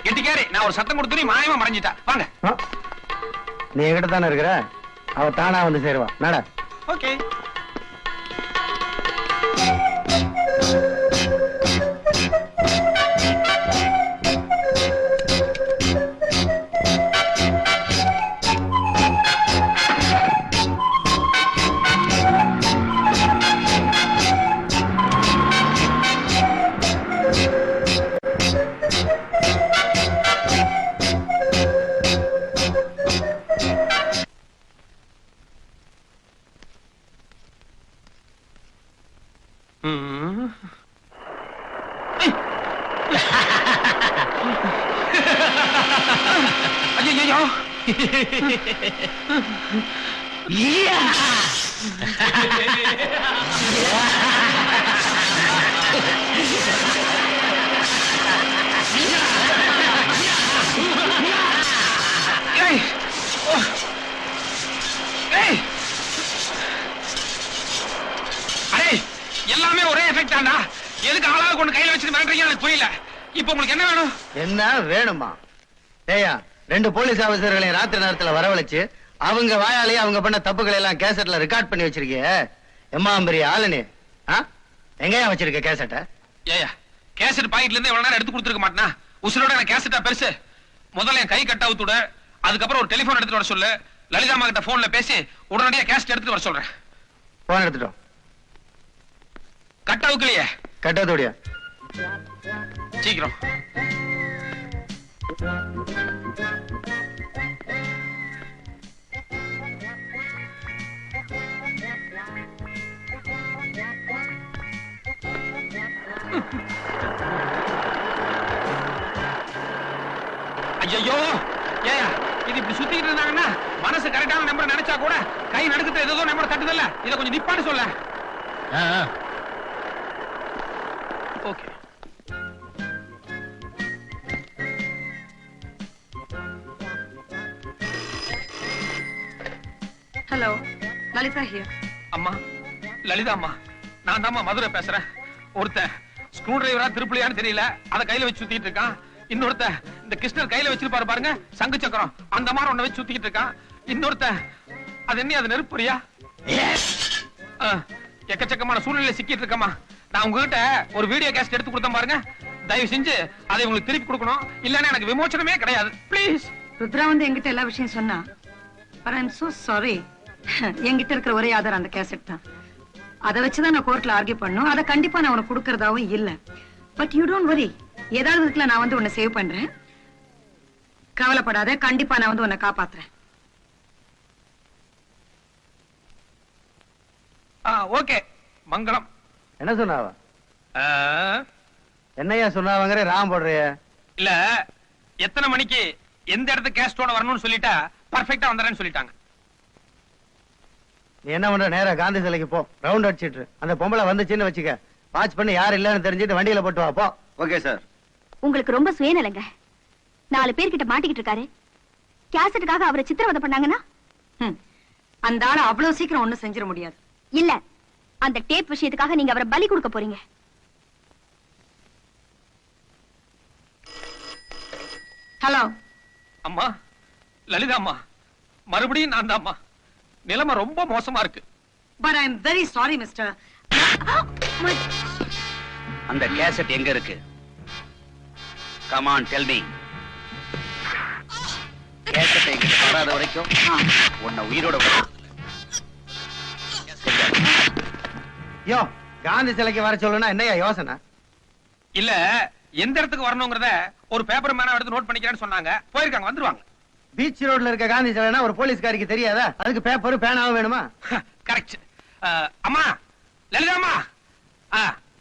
கெட்டிக்காரி, நான் ஒரு சத்தம் கொடுத்து நீ மாயமா மறைஞ்சிட்டா. வாங்க. நீ என்கிட்ட தானே இருக்கிற, அவ தானா வந்து சேருவா. நட. ஓகே. ஐயோ, எல்லாமே ஒரே எஃபெக்ட் தான்டா. எதுக்கு ஆளாக கொண்டு கையில வச்சுட்டு மிரட்டுறீங்க எனக்கு புரியல. இப்ப உங்களுக்கு என்ன வேணும்? என்ன வேணுமா? ஏயா, 2 போலீஸ் ஆபீசர்களையும் ராத்திரி நேரத்துல வரவழைச்சு அவங்க வாயாலேயே அவங்க பண்ண தப்புகளை எல்லாம் கேசட்ல ரெக்கார்ட் பண்ணி வச்சிருக்கிய. எம்மா பெரிய ஆளுனே, எங்கயா வச்சிருக்க கேசட்ட? ஏயா, கேசட் பாக்கெட்ல இருந்து எவ்வளவு நேரம் எடுத்து கொடுத்துருக்க மாட்டேனா? உசுரோட எனக்கு கேசட்டா பெருசு. முதல்ல என் கை கட் அவுத்துட, அதுக்கப்புறம் ஒரு டெலிபோன் எடுத்துட்டு வர சொல்லு. லலிதாமா கிட்ட போன்ல பேசி உடனடியா கேசட் எடுத்துட்டு வர சொல்றேன். போன் எடுத்துட்டோம். கட் அவுக்கலையே? கட் அவுத்துடியா? சீக்கிரம். ஐயோ, ஏயா, இது இப்படி சுத்திட்டு இருந்தாங்கன்னா மனசு கரெக்டான நம்பர் நினைச்சா கூட கை நடுக்கத்துல ஏதோ நம்பர் தட்டுதல்ல. இத கொஞ்சம் நிப்பான்னு சொல்ல. ஓகே. Hello, Lalitha here. அம்மா லலிதா அம்மா, நான் தாம்மா மதுரை பேசுறேன். ஒருத்தன் ஸ்க்ரூ டிரைவரா திருப்பிலியான்னு தெரியல, அதை கையில வச்சு சுத்திட்டு இருக்கான். இன்னொருத்த இந்த கிருஷ்ணர் கையில வச்சிருப்பாரு பாருங்க, சங்கு சக்கரம், அந்த மாதிரி ஒண்ண வச்சு சுத்திட்டு இருக்கான். இன்னொருத்த அது என்ன, அது நெருப்புரியா? எக்கச்சக்கமான சூழ்நிலை சிக்கிட்டு இருக்கமா. நான் உங்ககிட்ட ஒரு வீடியோ கேஸ்ட் எடுத்து கொடுத்தேன் பாருங்க, தயவு செஞ்சு அதை உங்களுக்கு திருப்பி கொடுக்கணும், இல்லன்னா எனக்கு விமோச்சனமே கிடையாது. ப்ளீஸ். ருத்ரா வந்து என்கிட்ட எல்லா விஷயம் சொன்னா, but I'm so sorry. என்கிட்ட இருக்கிற ஒரே ஆதாரம் அந்த கேசட் தான். அதை வச்சுதான் நான் கோர்ட்ல ஆர்கியூ பண்ணும். அதை கண்டிப்பா நான் உனக்கு கொடுக்கறதாவும் இல்ல. பட் யூ டோன்ட் வரி, ஏதாவது இருக்குல்ல, நான் வந்து உன்னை சேவ் பண்றேன். கவலைப்படாத, கண்டிப்பா நான் வந்து உன்னை காப்பாத்துறேன். ஓகே, மங்களம். என்ன சொன்னாவ? ஆ, என்னையா சொன்னாவங்கிற ராம் போடுறிய? இல்ல, எத்தனை மணிக்கு எந்த இடத்துக்கு கேஸ்டோட வரணும்னு சொல்லிட்டா பர்ஃபெக்ட்டா வந்துறேன்னு சொல்லிட்டாங்க. நீ என்ன பண்ற, நேரா காந்தி சிலைக்கு போ, ரவுண்ட் அடிச்சிட்டு அந்த பொம்பளை வந்துச்சுன்னு வச்சுக்க, வாட்ச் பண்ணி யார் இல்லன்னு தெரிஞ்சுட்டு வண்டியில போட்டு வா போ. Okay sir. உங்களுக்கு ரொம்ப சுயநலங்க. 4 பேர்கிட்ட மாட்டிக்கிட்டு இருக்காரு. கேசட்டுக்காக அவரை சித்திரவதை பண்ணாங்கன்னா அந்த ஆளை அவ்வளவு சீக்கிரம் ஒண்ணும் செஞ்சிட முடியாது. இல்ல, அந்த டேப் விஷயத்துக்காக நீங்க அவரை பலி கொடுக்க போறீங்க. ஹலோ அம்மா, லலிதா அம்மா, மறுபடியும் நான் தான் அம்மா. நிலைமை ரொம்ப மோசமா இருக்கு. but I'm very sorry mister. அந்த கேசட் எங்க இருக்கு? Come on tell me. Cassette எங்க வராத வரைக்கும் உன்னை உயிரோட விட. யோ, காந்தி சிலைக்கு வர சொல்லுனா என்னையா யோசனை? இல்ல, எந்த இடத்துக்கு வரணுங்கிறத ஒரு பேப்பர் மேனா எடுத்து நோட் பண்ணிக்கிறேன்னு சொன்னாங்க. போயிருக்காங்க, வந்துருவாங்க. பீச் ரோட்ல இருக்க காந்தி சிலைனா ஒரு போலீஸ்காரிக்கு தெரியாதா? அதுக்கு பேப்பரும் பேனாவும் வேணுமா? கரெக்ட். அம்மா, லலிதா அம்மா,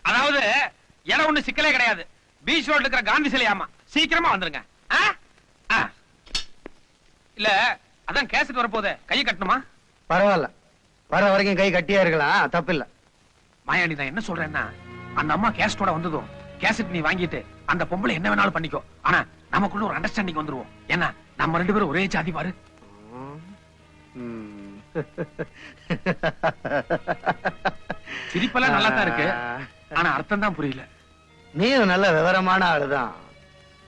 அதாவது இடம் ஒண்ணு சிக்கலே கிடையாது. பீச் ரோட்ல இருக்கிற காந்தி சிலை. ஆமா, சீக்கிரமா வந்துருங்க. இல்ல, அதான் கேசட் வரப்போகுது, கையை கட்டணுமா? பரவாயில்ல, வர வரைக்கும் கை கட்டியா இருக்கலாம், தப்பு இல்ல. மாயாண்டி, நான் என்ன சொல்றேன்னா, அந்த அம்மா கேசட்டோட வந்ததும் கேசட் நீ வாங்கிட்டு அந்த பொம்பளை என்ன வேணாலும் பண்ணிக்கோ. ஆனா நமக்குள்ள ஒரு அண்டர்ஸ்டாண்டிங் வந்துருவோம். ஏன்னா நம்ம 2 பேரும் ஒரே ஜாதி பாரு. சிரிப்பெல்லாம் நல்லா தான் இருக்கு, ஆனா அர்த்தம் தான் புரியல. நீயும் நல்ல விவரமான ஆளுதான்.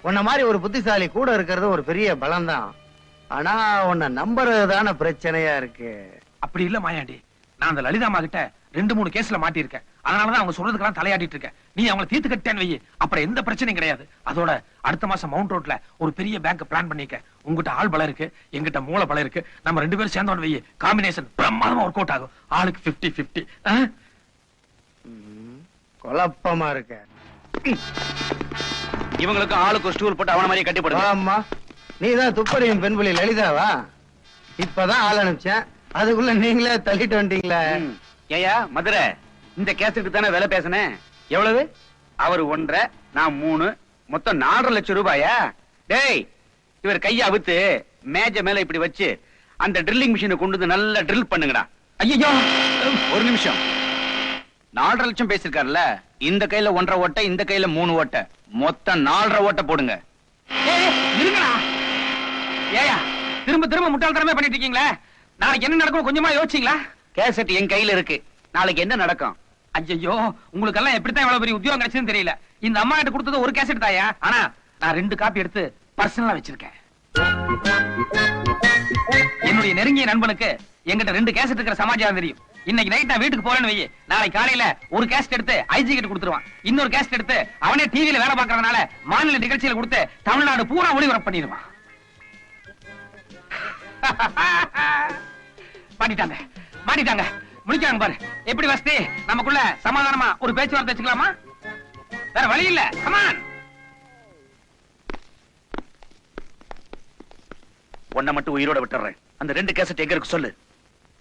உன்ன மாதிரி ஒரு புத்திசாலி கூட இருக்கிறது ஒரு பெரிய பலம் தான். ஆனா உன்னை நம்புறது தானே பிரச்சனையா இருக்கு. அப்படி இல்ல மாயாண்டி, நான் அந்த லலிதா அம்மா கிட்ட 2-3 கேஸ்ல மாட்டியிருக்கேன். அதனாலதான் அவங்க சொல்றதுக்கெல்லாம் தலையாடிட்டு இருக்கேன். நீ அவங்களை தீர்த்து கட்டேன்னு வை, அப்புறம் எந்த பிரச்சனையும் கிடையாது. அதோட அடுத்த மாசம் மவுண்ட் ரோட்ல ஒரு பெரிய பேங்க் பிளான் பண்ணிக்க. உங்ககிட்ட ஆள் பலம் இருக்கு, எங்கிட்ட மூளை பலம் இருக்கு. நம்ம 2 பேரும் சேர்ந்தோன்னு வை, காம்பினேஷன் பிரமாதமா ஒர்க் அவுட் ஆகும். ஆளுக்கு 50-50. குழப்பமா இருக்க. இவங்களுக்கு ஆளுக்கு ஒரு ஸ்டூல் போட்டு அவன மாதிரி கட்டி போடுங்க. ஆமா, நீதான் துப்பறியும் பெண்புலி லலிதாவா? இப்பதான் ஆள் அனுப்பிச்சேன், அதுக்குள்ள நீங்களே தள்ளிட்டு வந்துட்டீங்களே. ஏயா மதுரை, இந்த கேசட்டுக்கு தானே விலை பேசினேன். எவ்வளவு? அவர் 1.5, நான் 3, மொத்தம் 4.5 லட்சம் ரூபாயா? டேய், இவர் கைய அவுத்து மேஜ மேல இப்படி வச்சு அந்த ட்ரில்லிங் மிஷினை கொண்டு வந்து நல்லா ட்ரில் பண்ணுங்கடா. ஐயோ, ஒரு நிமிஷம். 4.5 லட்சம் பேசிருக்காருல்ல, இந்த கையில 1.5 ஓட்டை, இந்த கையில 3 ஓட்டை, மொத்தம் 4.5 ஓட்டை போடுங்க. இருங்கடா. ஏயா, திரும்ப திரும்ப முட்டாள்தனமே பண்ணிட்டு இருக்கீங்களே. நாளைக்கு என்ன நடக்கும் கொஞ்சமா யோசிச்சீங்களா? கேசட் என் கையில இருக்கு, நாளைக்கு என்ன நடக்கும்? ஐயோ, உங்களுக்கு எல்லாம் எப்படித்தான் இவ்வளவு பெரிய உத்தியோகம் கிடைச்சதுன்னு தெரியல. இந்த அம்மா கிட்ட கொடுத்தது ஒரு கேசட் தாயா, ஆனா நான் 2 காப்பி எடுத்து பர்சனலா வச்சிருக்கேன். என்னுடைய நெருங்கிய நண்பனுக்கு என்கிட்ட 2 கேசட் இருக்கிற சமாச்சாரம் தெரியும். இன்னைக்கு நைட் நான் வீட்டுக்கு போறேன்னு வை, நாளைக்கு காலையில ஒரு கேசட் எடுத்து ஐஜி கிட்ட கொடுத்துருவான். இன்னொரு கேசட் எடுத்து அவனே டிவியில வேலை பார்க்கறதுனால மாநில நிகழ்ச்சியில கொடுத்து தமிழ்நாடு பூரா ஒளிபரப்பு பண்ணிடுவான். மாட்டிட்டாங்க, மாட்டிட்டாங்க, முடிச்சாங்க பாரு. எப்படி வசதி, நமக்குள்ள சமாதானமா ஒரு பேச்சுவார்த்தை வச்சுக்கலாமா? வேற வழி இல்ல. கமான். உன்னை மட்டும் உயிரோட விட்டுறேன். அந்த 2 கேசட் எங்க இருக்கு சொல்லு.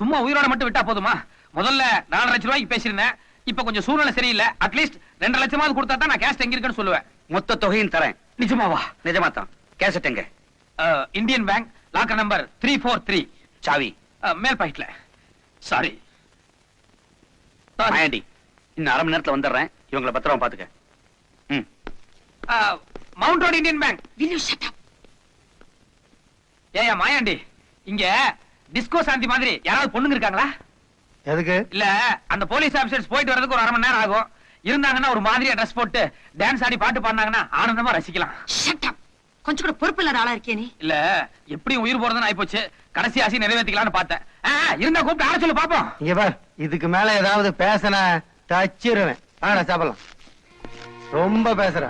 சும்மா உயிரோட மட்டும் விட்டா போதுமா? முதல்ல 4.5 லட்சம் ரூபாய்க்கு பேசியிருந்தேன். இப்ப கொஞ்சம் சூழ்நிலை சரியில்லை. அட்லீஸ்ட் 2.5 லட்சமாவது கொடுத்தா தான் நான் கேசட் எங்க இருக்குன்னு சொல்லுவேன். மொத்த தொகையும் தரேன். நிஜமாவா? நிஜமா தான். கேசட் எங்க? Indian bank locker number 343. சாவி மேல் பாக்கெட்ல. சாரி மாயாண்டி, இன்னும் 1/2 மணி நேரத்துல வந்துடுறேன். இவங்களை பத்திரமா பாத்துக்க. Mount road Indian bank. Will you shut up? ஏயா மாயாண்டி, இங்க டிஸ்கோ சாந்தி மாதிரி யாராவது பொண்ணுங்க இருக்காங்களா? எதுக்கு? இல்ல அந்த போலீஸ் ஆபீசர்ஸ் போயிட்டு வரதுக்கு ஒரு 1/2 மணி நேரம் ஆகும். இருந்தாங்கன்னா ஒரு மாதிரியா ட்ரெஸ் போட்டு டான்ஸ் ஆடி பாட்டு பாடினாங்கன்னா ஆனந்தமா ரசிக்கலாம். Shut up. கொஞ்சம் கூட பொறுப்பு இல்லாத ஆளா இருக்கே நீ. இல்ல எப்படியும் உயிர் போறதுன்னு ஆயிப்போச்சு. கடைசி ஆசை நிறைவேற்றிக்கலாம்னு பார்த்தேன். இருந்தா கூப்பிட்டு ஆள சொல்லு பாப்போம். இங்க பார், இதுக்கு மேல ஏதாவது பேசன தச்சிருவேன். ஆனா சாப்பிடலாம். ரொம்ப பேசுற.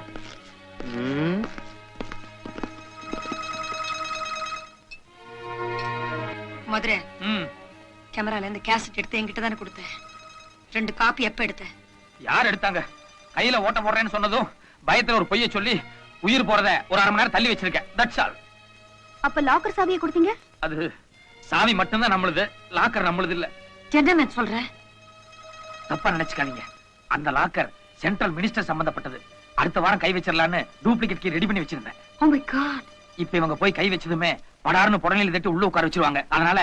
மதுரை ம். கேமரால இருந்து கேசட் எடுத்து என்கிட்ட தானே கொடுத்த. 2 காப்பி எப்ப எடுத்த? யார் எடுத்தாங்க? கையில ஓட்ட போடுறேன்னு சொன்னதும் பயத்துல ஒரு பொய்ய சொல்லி உயிர் போறத ஒரு 1/2 மணி நேரம் தள்ளி வச்சிருக்கேன். That's all. அப்ப லாக்கர் சாவியை கொடுத்தீங்க? அது சாவி மட்டும்தான் நம்மளுது, லாக்கர் நம்மளுது இல்ல. என்ன நான் சொல்றேன்? தப்பா நினைச்சுக்காதீங்க. அந்த லாக்கர் சென்ட்ரல் மினிஸ்டர் சம்பந்தப்பட்டது. அடுத்த வாரம் கை வச்சிடலான்னு டூப்ளிகேட் கீ ரெடி பண்ணி வச்சிருந்தேன். Oh my God. இப்ப இவங்க போய் கை வச்சதுமே படார்னு புடனையில தட்டி உள்ள உட்கார வச்சிருவாங்க. அதனால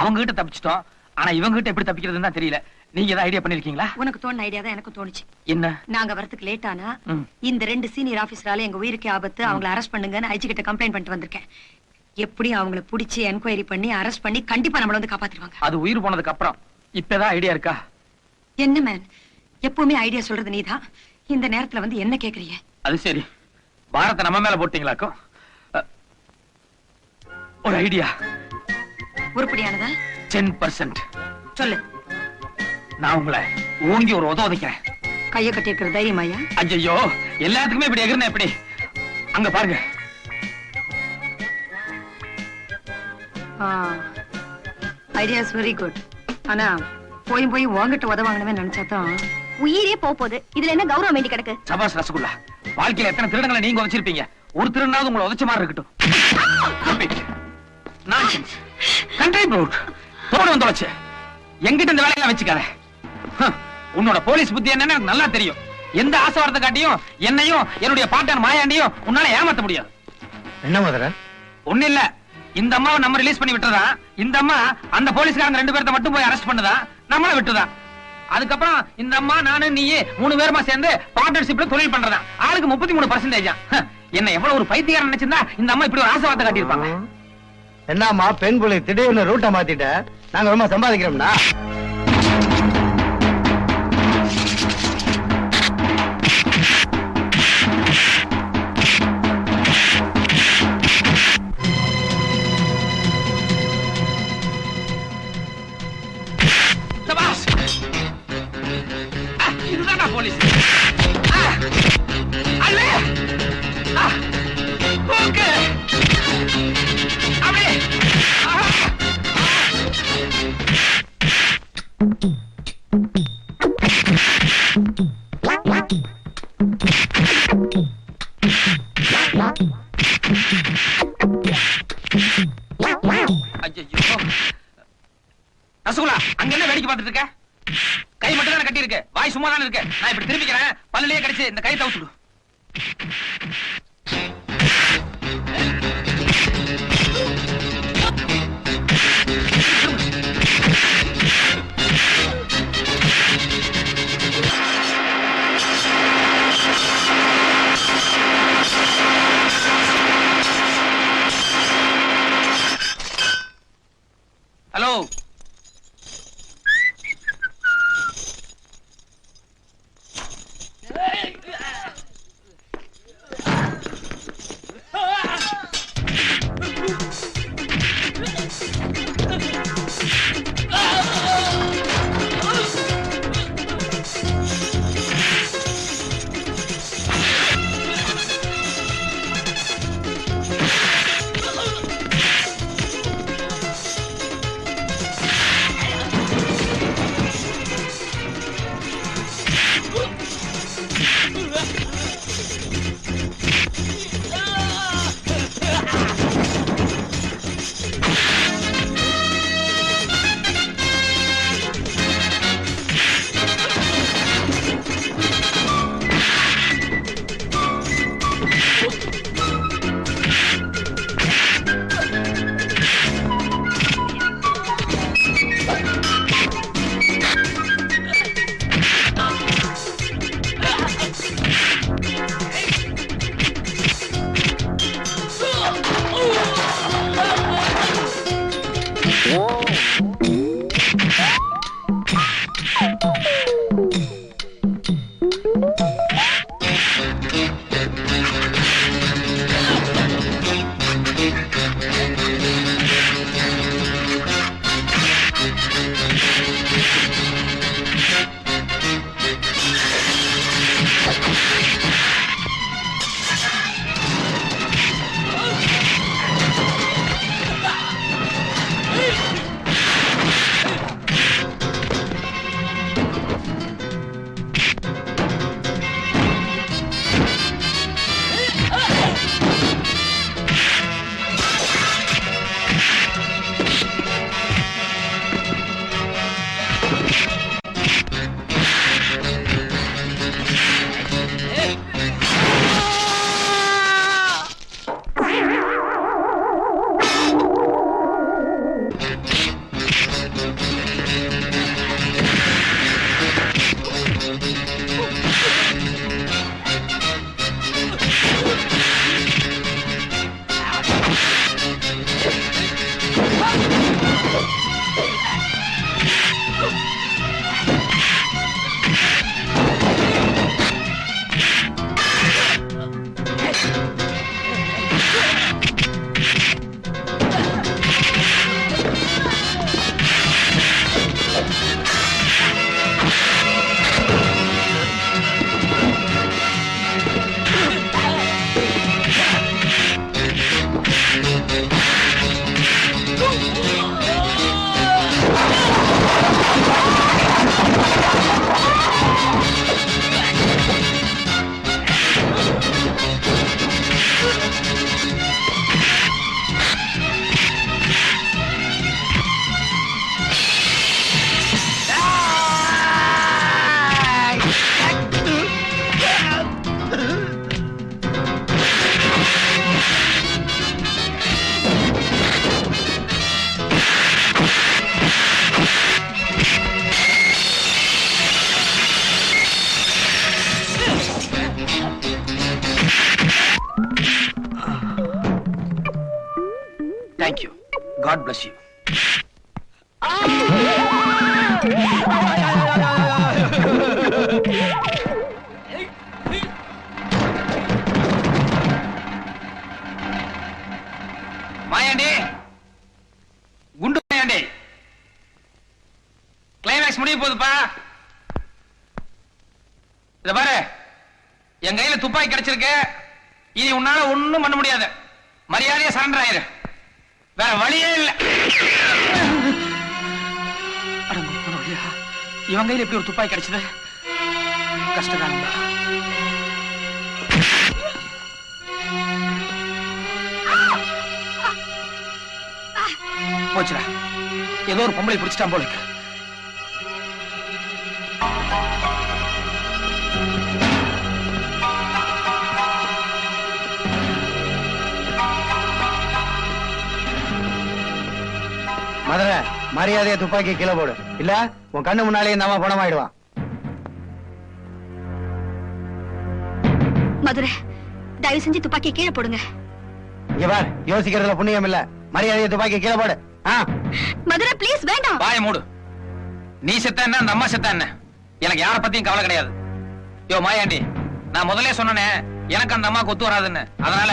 அவங்க கிட்ட தப்பிச்சிட்டோம். ஆனா இவங்க கிட்ட எப்படி தப்பிக்கிறதுன்னு தான் தெரியல. நீங்க ஏதாவது ஐடியா பண்ணிருக்கீங்களா? உனக்கு தோணுன ஐடியா தான் எனக்கு தோணுச்சு. என்ன? நாங்க வரதுக்கு லேட் ஆனா ம். இந்த 2 சீனியர் ஆபீசரால எங்க உயிருக்கே ஆபத்து, அவங்கள அரெஸ்ட் பண்ணுங்கன்னு ஐஜி கிட்ட கம்ப்ளைண்ட் பண்ணிட்டு வந்திருக்கேன். எப்படி அவங்கள புடிச்சு என்கொயரி பண்ணி அரெஸ்ட் பண்ணி கண்டிப்பா நம்மள வந்து காப்பாத்திடுவாங்க. அது உயிர் போனதுக்கு அப்புறம் இப்பதான் ஐடியா இருக்கா? என்ன மேன், எப்பவுமே ஐடியா சொல்றது நீதான். இந்த நேரத்துல வந்து என்ன கேக்குறீங்க? அது சரி, பாரத்தை நம்ம மேல போட்டீங்களாக்கும். ஒரு ஐடியா. உருப்படியானதா? 10%. சொல்லு. நான் உங்களை ஓங்கி ஒரு உதைக்கிறேன். கைய கட்டி இருக்கிற தைரியமாயா? ஐயோ, எல்லாத்துக்குமே இப்படி எகிறன எப்படி? அங்க பாருங்க. Ideas very good. ஆனா போய் போய் உங்ககிட்ட உதவாங்கன்னு நினைச்சாதான் உயிரே போகுது. இதுல என்ன கௌரவம் வேண்டி கிடக்கு? சபாஸ் ரசகுல்லா. வாழ்க்கையில எத்தனை திருடங்களை நீங்க உதைச்சிருப்பீங்க. ஒரு திருடனாவது உங்களை உதைச்ச மாதிரி இருக்கட்டும். நான்சென்ஸ். Country brute. போடு வந்து தொலைச்சு. எங்கிட்ட இந்த வேலையெல்லாம் வச்சுக்காத. உன்னோட போலீஸ் புத்தி என்னன்னு எனக்கு நல்லா தெரியும். எந்த ஆசைவாரத்தை காட்டியும் என்னையும் என்னுடைய பாட்டன் மாயாண்டியும் உன்னால ஏமாத்த முடியாது. என்ன மதுரை? ஒண்ணு இல்ல, இந்த அம்மாவை நம்ம ரிலீஸ் பண்ணி விட்டுறதா, இந்த அம்மா அந்த போலீஸ்காரங்க 2 பேர்த்த மட்டும் போய் அரெஸ்ட் பண்ணுதா, நம்மள விட்டுதா. அதுக்கப்புறம் இந்த அம்மா நானு நீ 3 பேருமா சேர்ந்து பார்ட்னர்ஷிப்ல தொழில் பண்றதா. ஆளுக்கு 33%. என்ன எவ்வளவு ஒரு பைத்தியக்காரன் நினைச்சிருந்தா இந்த அம்மா இப்படி ஒரு ஆசைவார்த்தை காட்டியிருப்பாங்க. என்னம்மா பெண் புள்ளி திடீர்னு ரூட்டை மாத்திட்ட? நாங்க ரொம்ப சம்பாதிக்கிறோம்னா? சபாஷ். இதுதானா போலீஸ்? அல்லே. ஓகே. அப்படியே. ஐயோ. ரசகுல்லா, அங்க என்ன வேடிக்கை பார்த்துட்டு இருக்க? கை மட்டும் தானே கட்டி இருக்கு, வாய் சும்மா தானே இருக்கு. நான் இப்படி திரும்பிக்கிறேன், பல்லுலயே கடிச்சு இந்த கை தவுத்துடு. Hello. Thank you. God bless you. Mayandi, குண்டு மாயாண்டி, கிளைமேக்ஸ் முடிய போகுதுப்பா. இத பாரு, என் கையில துப்பாக்கி கிடைச்சிருக்கு. இனி உன்னால ஒண்ணும் பண்ண முடியாது. மரியாதையா சரண்டர் ஆயிரு. வேற வழியே இல்ல. இவன் கையில எப்படி ஒரு துப்பாக்கி கிடைச்சது? கஷ்டகாலம் தான். போச்சுடா, ஏதோ ஒரு பொம்பளை பிடிச்சிட்டான் போல இருக்கு. மதுரை, மரியாதையா துப்பாக்கி கீழே போடு. இல்ல உன் கண்ணு முன்னாலே இந்த அம்மா பணமாயிடுவான். மதுரை, தயவு செஞ்சு துப்பாக்கி கீழே போடுங்க. இங்க பார், யோசிக்கிறதுல புண்ணியம் இல்ல. மரியாதையா துப்பாக்கி கீழே போடு. மதுரை ப்ளீஸ், வேண்டாம். வாய மூடு. நீ செத்த என்ன, அந்த அம்மா செத்த என்ன, எனக்கு யார பத்தியும் கவலை கிடையாது. யோ மாயாண்டி, நான் முதல்ல சொன்னனே எனக்கு அந்த அம்மா கொத்து வராதுன்னு. அதனால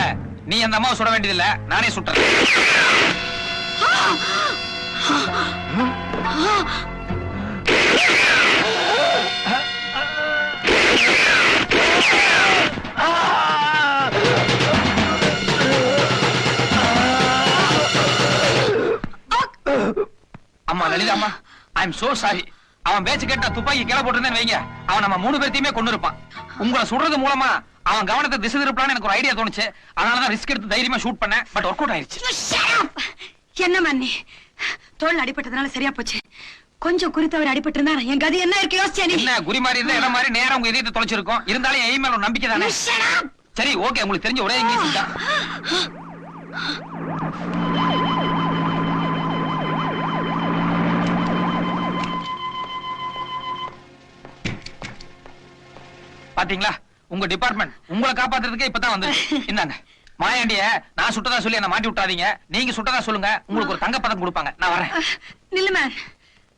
நீ அந்த அம்மாவை சுட வேண்டியதில்லை, நானே சுட்டுறேன். அம்மா லலிதா, அம்மா ஐ எம் சோ சாரி. அவன் பேச்சு கேட்டா துப்பாக்கி கீழே போட்டுருந்தேன்னு வைங்க, அவன் நம்ம 3 பேர்த்தையுமே கொண்டு இருப்பான். உங்களை சுடுறது மூலமா அவன் கவனத்தை திசை திருப்பலான்னு எனக்கு ஒரு ஐடியா தோணுச்சு. அதனாலதான் ரிஸ்க் எடுத்து தைரியமா ஷூட் பண்ணேன். பட் ஒர்க் அவுட் ஆயிருச்சு. என்ன மன்னி, தோல் அடிபட்டதுனால சரியா போச்சு. கொஞ்சம் குறித்தவர் அடிபட்டு இருந்தா என் கதி என்ன இருக்கு யோசிச்சே? என்ன குறி மாதிரி இருந்தா இடம் மாதிரி நேரம் உங்க இதயத்தை தொலைச்சிருக்கும். இருந்தாலும் என் மேல ஒரு நம்பிக்கை தானே. சரி ஓகே, உங்களுக்கு தெரிஞ்ச ஒரே இங்கிலீஷ் தான். பாத்தீங்களா, உங்க டிபார்ட்மெண்ட் உங்களை காப்பாத்துறதுக்கே இப்பதான் வந்து. இந்தாங்க. மாயாண்டிய நான் சுட்டதா சொல்லி என்ன மாட்டி விட்டாதீங்க. நீங்க சுட்டதா சொல்லுங்க, உங்களுக்கு ஒரு தங்க பதக்கம் கொடுப்பாங்க. நான் வரேன். நில்லு மேன்,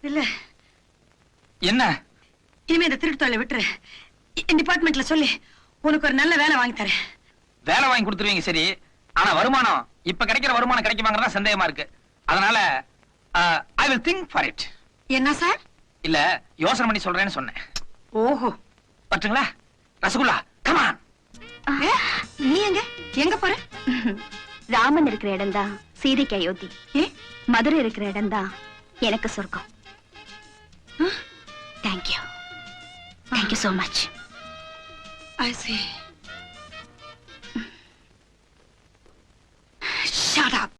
நில்லு. என்ன இனிமே இந்த திருட்டு தொழிலை விட்டுரு. என் டிபார்ட்மெண்ட்ல சொல்லி உனக்கு ஒரு நல்ல வேலை வாங்கி தரேன். வேலை வாங்கி கொடுத்துருவீங்க சரி, ஆனா வருமானம் இப்ப கிடைக்கிற வருமானம் கிடைக்குமாங்கிறதா சந்தேகமா இருக்கு. அதனால I will think for it. என்ன சார்? இல்ல யோசனை பண்ணி சொல்றேன்னு சொன்னேன். ஓஹோ, பட்டுங்களா? ரசகுல்லா கமான். நீ எங்க போற? ராமன் இருக்கிற இடம் தான் சீதைக்கு அயோத்தி. மதுரை இருக்கிற இடம் தான் எனக்கு சொர்க்கம். Thank you, thank you so much. I see.